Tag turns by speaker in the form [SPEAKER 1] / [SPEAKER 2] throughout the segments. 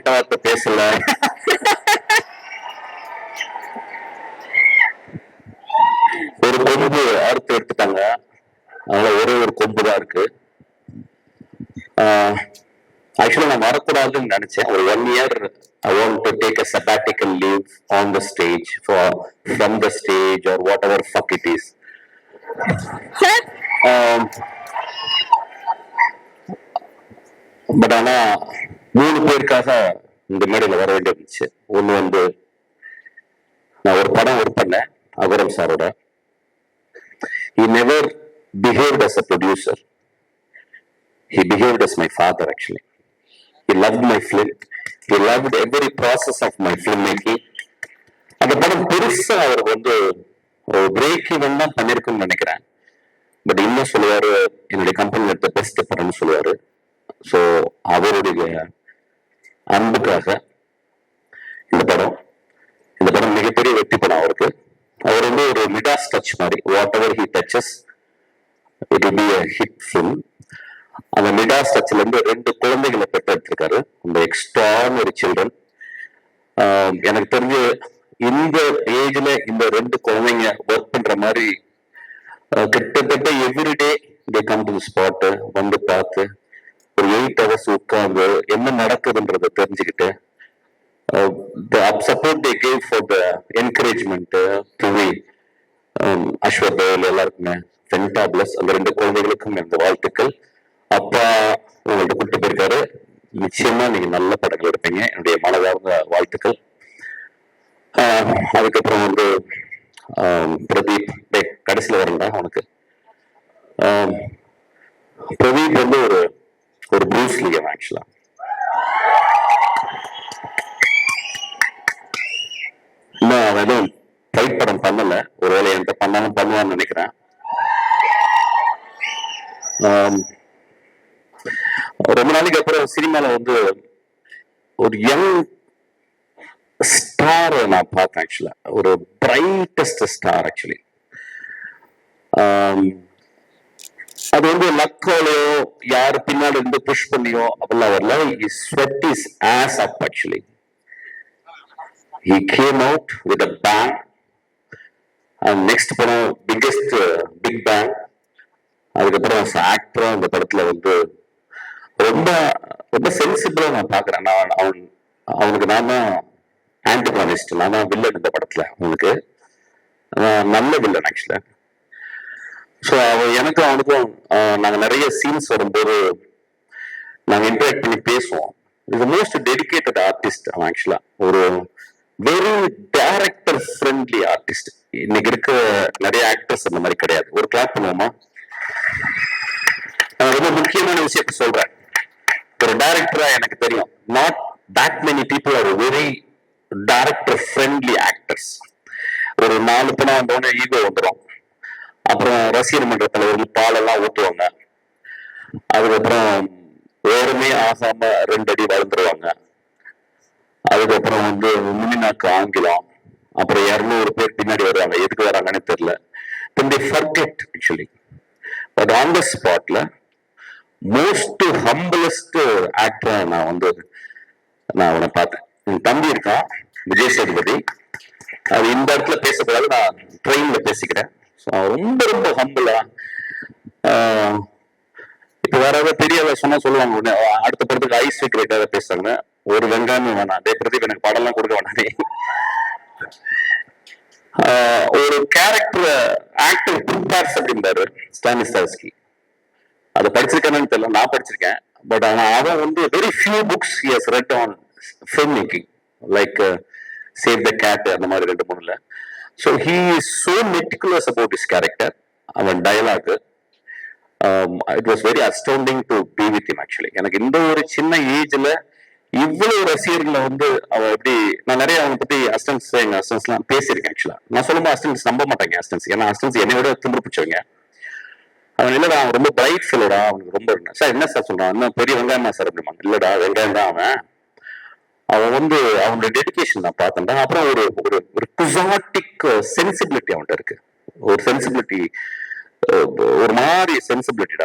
[SPEAKER 1] கெட்ட வார்த்தை பேசல. ஒரு கொம்பு அறுத்து எடுத்துட்டாங்க, அதனால ஒரே ஒரு கொம்பு தான் இருக்கு. ஆக்சுவலா நான் வரக்கூடாதுன்னு நினைச்சேன். ஒரு 1 year I want to take a sabbatical leave on the stage from the stage or whatever fuck it is. But ஆனா 3 பேருக்காக இந்த மேடையில் வர வேண்டியிருந்துச்சு. ஒண்ணு வந்து நான் ஒரு படம் ஒர்க் பண்ணேன் அகரம் சாரோட. He never behaved as a producer. He behaved as my father actually. He loved my film. He loved every process of my filmmaking. அந்த படம் பெருசா அவருக்கு வந்து ஒரு பிரேக் ஈவன் தான் பண்ணிருக்குன்னு நினைக்கிறேன். பட் இன்னும் சொல்லுவாரு, என்னுடைய கம்பெனி எடுத்த பெஸ்ட் படம்னு சொல்லுவாரு. ஸோ அவருடைய அன்புக்காக இந்த படம் மிகப்பெரிய வெற்றி படம் அவருக்கு. அவர் வந்து ஒரு மிடாஸ் டச் மாதிரி, whatever he touches it will be a hit film. அந்த மிடாஸ் டச்ல இருந்து 2 குழந்தைகளை பெற்றெடுத்திருக்காரு, இந்த எக்ஸ்ட்ரானரி சில்ட்ரன். எனக்கு தெரிஞ்சு இந்த ஏஜ்ல இந்த 2 குழந்தைங்க ஒர்க் பண்ற மாதிரி கிட்டத்தட்ட everyday they come to spot வந்து பார்த்து ஒரு 8 hours உட்கார்ந்து என்ன நடக்குதுன்றதை தெரிஞ்சுக்கிட்டு the support they gave for the encouragement to me, Ashwath எல்லாருக்குமே ஃபென்டாபிளஸ். அந்த 2 குழந்தைகளுக்கும் இந்த வாழ்த்துக்கள். அப்பா உங்கள்கிட்ட கூட்டு போயிருக்காரு, நிச்சயமா நீங்க நல்ல படங்கள் எடுப்பீங்க, என்னுடைய மனதார்ந்த வாழ்த்துக்கள். அதுக்கப்புறம் வந்து பிரதீப், கடைசியில் வரண்டா உனக்கு. பிரதீப் வந்து ஒரு ப்ரூஸ் லீ ஆக்சுவலா. இன்னும் அவன் எதுவும் ஃபைட் படம் பண்ணல, ஒருவேளை என்கிட்ட பண்ணாலும் பண்ணுவான்னு நினைக்கிறேன். ரொம்ப நாளைக்கு அப்புறம் சினிமால வந்து ஒரு யங் ஸ்டார் நான் பார்த்தேன் ஆக்சுவலா, ஒரு பிரைட்டஸ்ட் ஸ்டார் ஆக்சுவலி. அது வந்து லக்கோலையோ யாரு பின்னாடி இருந்து புஷ் பண்ணியோ அப்படிலாம் வரல. Sweat is as up actually. He came out with a bang. And next படம் பிக்கெஸ்ட் பிக் பேங். அதுக்கப்புறம் ஆக்டரும் அந்த படத்துல வந்து ரொம்ப ரொம்ப சென்சிபிளா நான் பாக்குறேன். அவனுக்கு நான் தான் ஆன்டகனிஸ்ட், நான் தான் வில்லன் இந்த படத்துல. அவனுக்கு நல்ல வில்லன் ஆக்சுவலா. ஸோ எனக்கும் அவனுக்கும் நாங்க நிறைய சீன்ஸ் வரும்போது நாங்க இன்டராக்ட் பண்ணி பேசுவோம். இஸ் மோஸ்ட் டெடிகேட்டட் ஆர்டிஸ்ட் அவன் ஆக்சுவலா. ஒரு வெரி டைரக்டர் ஃப்ரெண்ட்லி ஆர்டிஸ்ட். இன்னைக்கு இருக்க நிறைய ஆக்டர்ஸ் அந்த மாதிரி கிடையாது. ஒரு கிளாப் பண்ணுவோமா? ரொம்ப முக்கியமான விஷயத்த சொல்றேன். ஒரு டைரக்டரா எனக்கு தெரியும், not that many people are very director friendly actors. ஒரு 4 படம் வந்தோடனே ஈகோ வந்துடும். அப்புறம் ரசிகர் மன்ற தலைவர்கள் பாலெல்லாம் ஊற்றுவாங்க. அதுக்கப்புறம் வேறுமே ஆகாம 2 அடி வளர்ந்துருவாங்க. அதுக்கப்புறம் வந்து முன்னினாக்கு ஆங்கிலம். அப்புறம் 200 பேர் பின்னாடி வருவாங்க, எதுக்கு வராங்கன்னு தெரியல. they forget actually. But on the spotல மோஸ்ட் ஹம்பிளஸ்ட் ஆக்டரா நான் அவனை பார்த்தேன். என் தம்பி இருக்கான் விஜய் சேதுபதி. அது இந்த இடத்துல பேசக்கூடாது, நான் ட்ரெயின்ல பேசிக்கிறேன். ரொம்ப ரொம்ப ஹம்பிளா. இப்ப வேற ஏதாவது பெரிய சொன்னா சொல்லுவாங்க, அடுத்த படத்துக்கு ஐஸ் வைக்கிறதுக்காக பேசுறாங்க. ஒரு வெங்காயமும் வேணாம், அதே பிரதீப் எனக்கு படம்லாம் கொடுக்க வேணாமே. ஒரு கேரக்டர் ஆக்டர் ப்ரிப்பேர்ஸ் அப்படின்றாரு ஸ்டானிஸ்லாவ்ஸ்கி. அதை படிச்சிருக்கேன்னு தெரியல, நான் படிச்சிருக்கேன். பட் ஆனா அவன் வந்து very few books he has read on film making, like save the cat அந்த மாதிரி 2-3. So he is so meticulous about his character. அவன் dialogue it was very astounding to be with him actually. எனக்கு இந்த ஒரு சின்ன ஏஜ்ல இவ்வளவு ரசிகர்களை வந்து அவன் எப்படி, நான் நிறைய அவனை பத்தி அசிஸ்டன்ஸ் எங்க அசிஸ்டன்ஸ் எல்லாம் பேசியிருக்கேன் ஆக்சுவலா. நான் சொல்லும்போது அசிஸ்டன்ஸ் நம்ப மாட்டாங்க அசிஸ்டன்ஸ், ஏன்னா அசிஸ்டன்ஸ் என்னை விட திமிரு பிடிச்சவங்க. அவன் இல்லடா, அவன் ரொம்ப பிரைட் ஃபெல்லோடா, அவனுக்கு ரொம்ப சார் என்ன சார் சொல்றான், இன்னும் பெரிய வெங்காயமா சார் அப்படிமா. இல்லடா வெங்காயம் தான் அவன் வந்து அவனோட டெடிகேஷன் நான் பார்த்தேன். அப்புறம் ஒரு ஒரு குசாட்டிக் சென்சிபிலிட்டி அவன்கிட்ட இருக்கு. ஒரு சென்சிபிலிட்டி, ஒரு மாதிரி சென்சிபிலிட்டி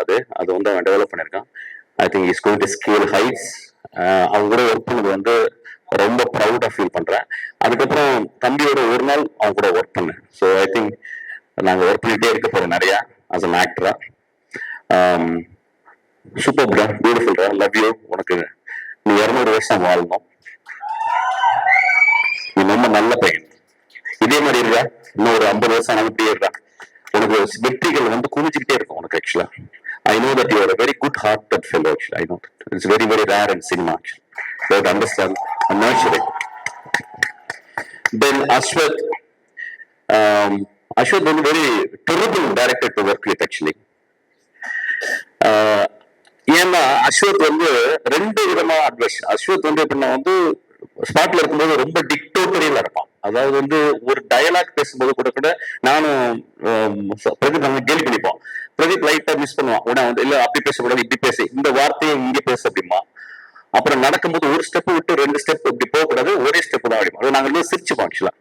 [SPEAKER 1] அது வந்து அவன் டெவலப் பண்ணியிருக்கான். I think is going to scale heights. அவங்க கூட ஒர்க் பண்ணது வந்து ரொம்ப ப்ரௌடா ஃபீல் பண்றேன். அதுக்கப்புறம் தம்பியோட ஒரு நாள் அவங்க கூட ஒர்க் பண்ணேன். ஸோ ஐ திங்க் நாங்க ஒர்க் பண்ணிட்டே இருக்க போறோம் நிறைய ஆஸ் அன் ஆக்டரா. சூப்பர் பிரா, பியூட்டிஃபுல்ரா, லவ் யூ. உனக்கு நீ 200 வருஷம் வாழணும். நீ ரொம்ப நல்ல பையன். இதே மாதிரி இருக்கா இன்னும் ஒரு 50 வருஷம் ஆனாலும் இப்படியே இருக்கா. உனக்கு வெற்றிகள் வந்து குவிச்சுக்கிட்டே இருக்கும் உனக்கு. ஆக்சுவலா I know that you are a very good-hearted fellow. Actually, I know that. It's very, very rare in cinema. Actually, you have to understand and nurture it. Then Ashwath was a very terrible director to work with. Actually, ஏன்னா அஸ்வத் வந்து 2 விதமா advice. Ashwath வந்து எப்படின்னா வந்து ஸ்பாட்ல இருக்கும்போது ரொம்ப டிக்டோட்டரியலா இருப்பான். அதாவது வந்து ஒரு டயலாக் பேசும்போது கூட நானும் பிரதீப் நாங்க கேள்வி பண்ணிப்போம். பிரதீப் லைட்டா மிஸ் பண்ணுவான். உடனே வந்து இல்ல அப்படி பேசக்கூடாது, இப்படி பேசு, இந்த வார்த்தையை இங்க பேசு அப்படிமா. அப்புறம் நடக்கும்போது ஒரு ஸ்டெப் விட்டு 2 ஸ்டெப் இப்படி போகக்கூடாது, ஒரே ஸ்டெப் தான் அப்படிமா. அது நாங்க சிரிச்சுப்போம் ஆக்சுவலா.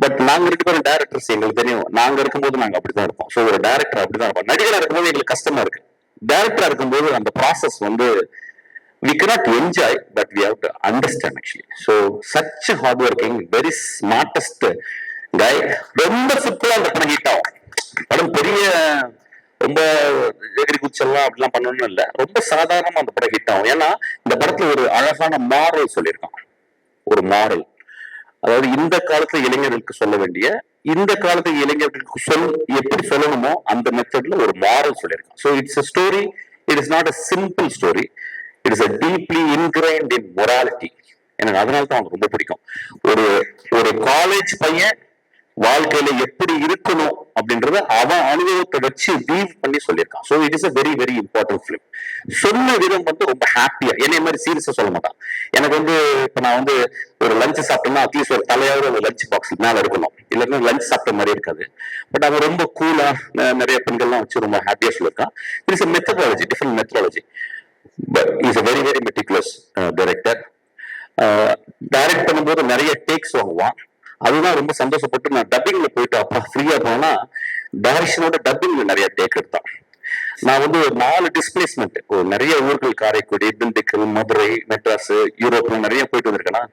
[SPEAKER 1] பட் நாங்க இருக்கிற டேரக்டர்ஸ் எங்களுக்கு தெரியும், நாங்க இருக்கும்போது நாங்க அப்படிதான் இருப்போம். ஸோ ஒரு டேரக்டர் அப்படிதான் இருப்போம். நடிகரா இருக்கும்போது எங்களுக்கு கஷ்டமா இருக்கு. டேரக்டரா இருக்கும்போது அந்த ப்ராசஸ் வந்து we cannot enjoy, but we have to understand actually. So such a hardworking, very smartest guy. ரொம்ப சிம்பிளா அந்த படம் ஹிட் ஆகும். படம் பெரிய ரொம்ப எகிரி குச்செல்லாம் அப்படிலாம் பண்ணணும்னு இல்லை, ரொம்ப சாதாரணமா அந்த படம் ஹிட் ஆகும். ஏன்னா இந்த படத்துல ஒரு அழகான மாரல் சொல்லியிருக்கான். ஒரு மாரல், அதாவது இந்த காலத்துல இளைஞர்களுக்கு சொல்ல வேண்டிய, இந்த காலத்து இளைஞர்களுக்கு எப்படி சொல்லணுமோ அந்த மெத்தட்ல ஒரு மாரல் சொல்லியிருக்கான். So it's a story, it is not a simple story, it is a deeply ingrained in morality. எனக்கு அதனால தான் அவனுக்கு ரொம்ப பிடிக்கும். ஒரு ஒரு காலேஜ் பையன் வாழ்க்கையில எப்படி இருக்கணும் அப்படின்றத அவன் அனுபவத்தை வச்சு வீவ் பண்ணி சொல்லியிருக்கான். So it is a very very important film. சொன்ன விதம் வந்து ரொம்ப ஹாப்பியா, என்னைய மாதிரி சீரியஸா சொல்ல மாட்டான். எனக்கு வந்து இப்ப நான் வந்து ஒரு லஞ்ச் சாப்பிட்டோம்னா அட்லீஸ்ட் ஒரு தலையாவது ஒரு லஞ்ச் பாக்ஸ் மேல இருக்கணும், இல்லைன்னா லஞ்ச் சாப்பிட்ட மாதிரி இருக்காது. பட் அவன் ரொம்ப கூலா நிறைய பெண்கள்லாம் வச்சு ரொம்ப ஹாப்பியா சொல்லியிருக்கான். It is methodology, different methodology. But is a very very meticulous director. Direct பண்ணும்போது நிறைய டேக்ஸ் வாங்குவான். அதுதான் ரொம்ப சந்தோஷப்பட்டு நான் டப்பிங்ல போயிட்டு அப்பா ஃப்ரீயா போனா டைரக்ஷனோட டப்பிங்ல நிறைய டேக் எடுத்தான். நான் வந்து ஒரு 4 டிஸ்பிளேஸ்மெண்ட் நிறைய ஊர்கள், காரைக்குடி, திண்டுக்கல், மதுரை, மெட்ராஸ், யூரோப்ல நிறைய போயிட்டு வந்திருக்கேன்னா.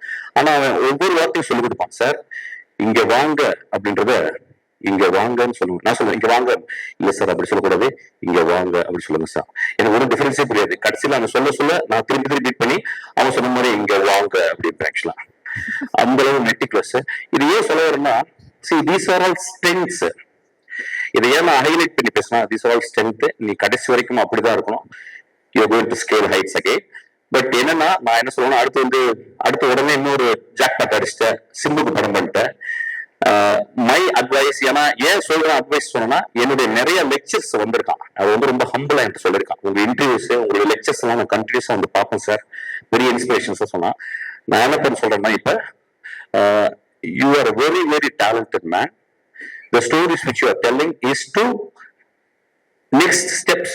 [SPEAKER 1] ஆனா அவன் ஒவ்வொரு வார்த்தையும் சொல்லிக் கொடுப்பான். சார் இங்க வாங்க அப்படின்றத இங்க வாங்கன்னு சொல்லுங்க. நான் சொல்லுவேன் இங்க வாங்க, இல்ல சார் அப்படி சொல்லக்கூடாது, இங்க வாங்க அப்படி சொல்லுங்க சார். எனக்கு ஒரு டிஃபரன்ஸே புரியாது. கடைசியில அவன் சொல்ல நான் திருப்பி பீட் பண்ணி அவன் சொன்ன மாதிரி இங்க வாங்க அப்படின்னு. ஆக்சுவலா அந்த அளவு மெட்டிகுலஸ். இது ஏன் சொல்ல வரேன்னா, see these are all strengths. இதை ஏன் நான் ஹைலைட் பண்ணி பேசினா, these are all strength. நீ கடைசி வரைக்கும் அப்படிதான் இருக்கணும். you are going to scale heights again. But என்னன்னா நான் என்ன சொல்லுவேன்னா, அடுத்து உடனே இன்னொரு ஜாக்பாட் அடிச்சிட்டேன், சிம்புக்கு படம் பண்ணிட்டேன். மை அட்வைஸ், ஏன்னா ஏன் சொல்றேன் அட்வைஸ் சொன்னா, என்னுடைய நிறைய லெக்சர்ஸ் வந்திருக்கான். அது வந்து ரொம்ப ஹம்பிளா என்கிட்ட சொல்லியிருக்கான். உங்க இன்டர்வியூஸ், உங்களுடைய லெக்சர்ஸ் எல்லாம் நான் கண்டினியூஸா வந்து பார்ப்பேன் சார், வெரி இன்ஸ்பிரேஷன்ஸா சொன்னா. நான் என்ன பண்ண சொல்றேன்னா, இப்ப you are very very talented man. The stories which you are telling is to next steps.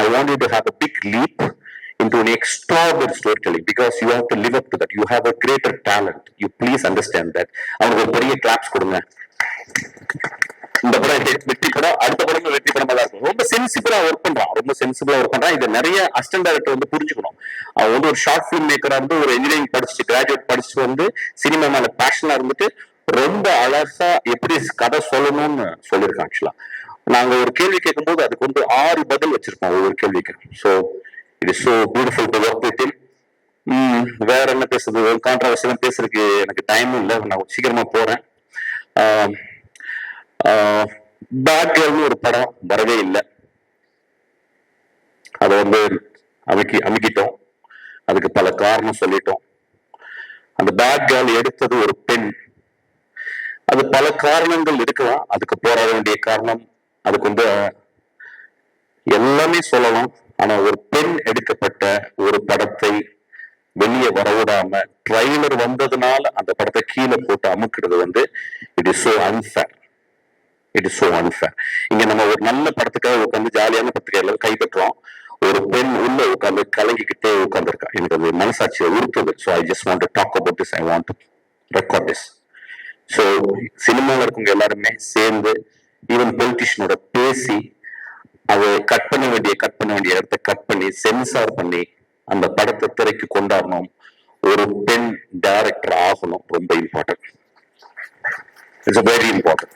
[SPEAKER 1] I want you to have a big leap into an extraordinary storytelling because you have to live up to that. You have a greater talent. You please understand that. அவனுக்கு ஒரு பெரிய claps கொடுங்க. இந்த படம் வெற்றி படம், அடுத்த படம் வெற்றி படமா தான் இருக்கும். ரொம்ப சென்சிபிளா ஒர்க் பண்றான். இதை நிறைய அசிஸ்டன்ட் டைரக்டர் வந்து புரிஞ்சுக்கணும். அவன் வந்து ஒரு ஷார்ட் பிலிம் மேக்கரா இருந்து, ஒரு இன்ஜினியரிங் படிச்சுட்டு, கிராஜுவேட் படிச்சுட்டு வந்து சினிமா மேல பேஷனா இருந்துட்டு ரொம்ப அழகா எப்படி கதை சொல்லணும்னு சொல்லியிருக்கான். ஆக்சுவலா நாங்க ஒரு கேள்வி கேட்கும்போது அதுக்கு வந்து 6 பதில் வச்சிருக்கோம் ஒவ்வொரு கேள்விக்கு. So it is so beautiful to work with him. வேற என்ன பேசுறது, கான்ட்ரவர்சியெல்லாம் பேசுறதுக்கு எனக்கு டைமும் இல்லை, நான் சீக்கிரமா போறேன். பேட் கேர்ள்னு ஒரு படம் வரவே இல்லை. அதை வந்து அமைக்கிட்டோம். அதுக்கு பல காரணம் சொல்லிட்டோம். அந்த பேட் கேர்ள் எடுத்தது ஒரு பெண். அது பல காரணங்கள் இருக்கலாம். அதுக்கு போராட வேண்டிய காரணம், அதுக்கு வந்து எல்லாமே சொல்லலாம். ஆனா ஒரு பெண் எடுக்கப்பட்ட ஒரு படத்தை வெளியே வரவிடாம ட்ரைலர் வந்ததுனால அந்த படத்தை கீழே போட்டு அமுக்கிறது வந்து இட் இஸ் சோ அன்ஃபேர். இங்க நம்ம ஒரு நல்ல படத்துக்காக உட்காந்து ஜாலியான பத்திரிகையில கை தட்டுறோம். ஒரு பெண் உள்ள உட்காந்து கலங்கிக்கிட்டே உட்காந்துருக்கா. எனக்கு அது மனசாட்சியை உறுத்துது. So I just want to talk about this. I want to record this. So சினிமாவில் இருக்கவங்க எல்லாருமே சேர்ந்து, ஈவன் பொலிட்டிஷியனோட பேசி அது கட் பண்ண வேண்டிய இடத்தை கட் பண்ணி சென்சார் பண்ணி அந்த படத்தை திரைக்கு கொண்டாடணும். ஒரு பெண் டைரக்டர் ஆகணும். ரொம்ப இம்பார்ட்டன்ட். It's very important.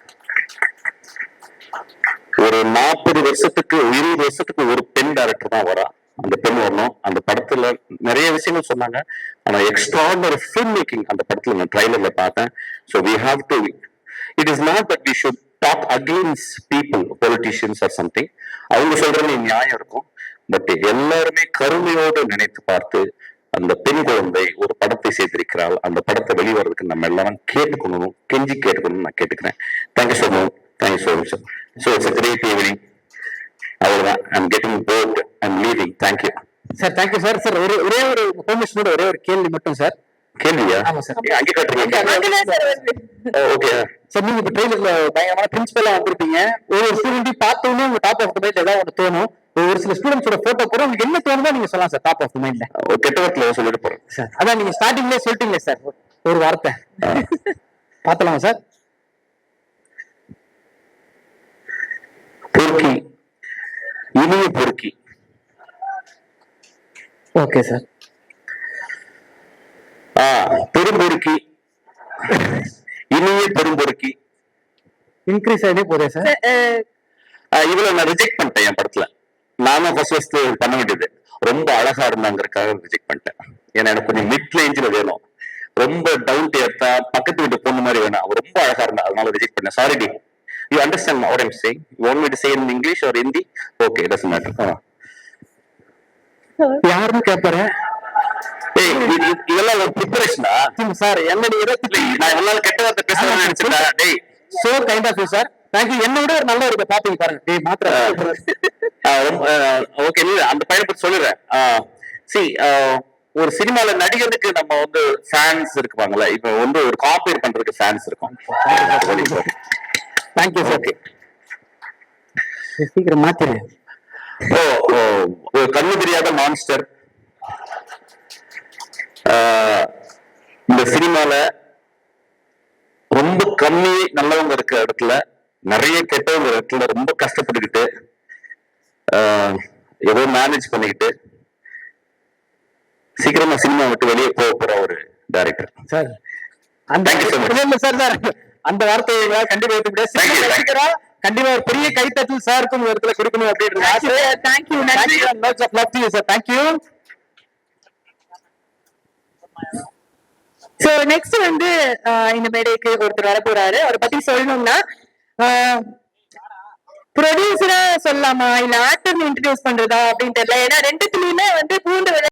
[SPEAKER 1] ஒரு 40 வருஷத்துக்கு 20 வருஷத்துக்கு ஒரு பெண் டைரக்டர் தான் வரா. அந்த பெண் வரணும். அந்த படத்துல நிறைய விஷயங்கள் சொன்னாங்க. ஆனா எக்ஸ்ட்ராடனரி ஃபில்ம் மேக்கிங் அந்த படத்துல நான் ட்ரைலர்ல பார்த்தேன். So we have to it is not that we should talk against people, politicians or something. அவங்க சொல்றது நியாயம் இருக்கும். பட் எல்லாருமே கருணையோடு நினைத்து பார்த்து அந்த பெண் குழந்தை ஒரு படத்தை செய்திருக்கிறாள். அந்த படத்தை வெளிவரதுக்கு நம்ம எல்லாரும் கேட்டுக்கணும், கெஞ்சி கேட்டுக்கணும்னு நான் கேட்டுக்கிறேன். Thank you so much. Thank you so much. So it's great evening. அவ்வளவுதான். I'm getting bored. I'm leaving. Thank you
[SPEAKER 2] sir. Thank you sir. Sir ஒரே ஒரு பெர்மிஷனோட ஒரே ஒரு கேள்வி மட்டும் சார்.
[SPEAKER 1] கேள்வியா?
[SPEAKER 2] ஆமா சார்.
[SPEAKER 1] அங்கே கட்டுறீங்க. Okay
[SPEAKER 2] sir. நீங்க இப்ப ட்ரெயிலர்ல பயங்கரமான பிரின்சிபலா வந்திருப்பீங்க. ஒரு ஸ்டூடெண்ட் பார்த்தோன்னே உங்க டாப் ஆஃப் த மைண்ட்ல ஏதாவது ஒன்று தோணும். ஒரு சில ஸ்டூடெண்ட்ஸோட போட்டோ கூட உங்களுக்கு என்ன தோணுதோ நீங்க சொல்லலாம் சார். டாப் ஆஃப் த மைண்ட்ல
[SPEAKER 1] கெட்ட வார்த்தையில சொல்லிட்டு போறேன்
[SPEAKER 2] சார். அதான் நீங்க ஸ்டார்டிங்லேயே சொல்லிட்டீங்களே சார் ஒரு வார்த்தை. பார்த்தலாமா சார்?
[SPEAKER 1] பொறுக்கி, இனிய பொறுக்கி.
[SPEAKER 2] Okay sir.
[SPEAKER 1] பெரும்பொறுக்கி, இனிய பெரும்பொறுக்கி.
[SPEAKER 2] இன்க்ரீஸ் ஆகிட்டே போதே சார்.
[SPEAKER 1] இவ்வளவு நான் ரிஜெக்ட் பண்ணிட்டேன் என் படத்துல. நானும் ஃபர்ஸ்ட் பண்ண வேண்டியது ரொம்ப அழகா இருந்தாங்கிறதுக்காக ரிஜெக்ட் பண்ணிட்டேன். ஏன்னா எனக்கு கொஞ்சம் மிட் ரேஞ்சில் வேணும். ரொம்ப டவுன் டு எர்த்தா பக்கத்து வீட்டு பொண்ணு மாதிரி வேணும். அவ ரொம்ப அழகா இருந்தா, அதனால ரிஜெக்ட் பண்ணேன். சாரி டி. You understand what I'm saying? You want me to say in English or Hindi? Okay, it doesn't matter.
[SPEAKER 2] யாருன்னு கேட்பாரு.
[SPEAKER 1] இதெல்லாம் ஒரு ப்ரிப்பரேஷனா
[SPEAKER 2] சார்? என்ன
[SPEAKER 1] நான் எல்லாரும் கெட்ட வார்த்தை பேசுறேன்னு நினைச்சிட்டேன். டேய்,
[SPEAKER 2] so kind of you sir. Thank you. என்னோட ஒரு நல்ல ஒரு பாப்பீங்க பாருங்க. டேய் மாத்திரம்.
[SPEAKER 1] ஓகே, நீ அந்த பையனை பத்தி சொல்லுறேன். சி, ஒரு சினிமால நடிகருக்கு நம்ம வந்து ஃபேன்ஸ் இருப்பாங்கல்ல. இப்ப வந்து ஒரு காம்பேர் பண்றதுக்கு ஃபேன்ஸ் இருக்கும்.
[SPEAKER 2] Thank you sir. ஓகே, சீக்கிரம் மாத்திரு.
[SPEAKER 1] ஒரு கண்ணு தெரியாத மான்ஸ்டர் இந்த சினிமால ரொம்ப கம்மி நல்லவங்க இருக்க இடத்துல, நிறைய கெட்டவங்க இடத்துல ரொம்ப கஷ்டப்பட்டுக்கிட்டு ஏதோ மேனேஜ் பண்ணிக்கிட்டு சீக்கிரமா சினிமா விட்டு வெளியே போக போற ஒரு டைரக்டர்
[SPEAKER 2] சார். சார் அந்த வார்த்தையை கண்டிப்பா ஏற்றுக்கிட்டா கண்டிப்பா ஒரு பெரிய கைத்தட்டல் சாருக்கும் ஒரு இடத்துல கொடுக்கணும் அப்படின்னு. தேங்க்யூ.
[SPEAKER 3] சோ நெக்ஸ்ட் வந்து இந்த மேடைக்கு ஒருத்தர் வர போறாரு. அவரை பத்தி சொல்லணும்னா ப்ரொடியூசரா சொல்லலாமா இல்ல ஆக்டர் இன்ட்ரடியூஸ் பண்றதா அப்படின்னு தெரியல. ஏன்னா ரெண்டுத்துலயுமே வந்து பூண்டு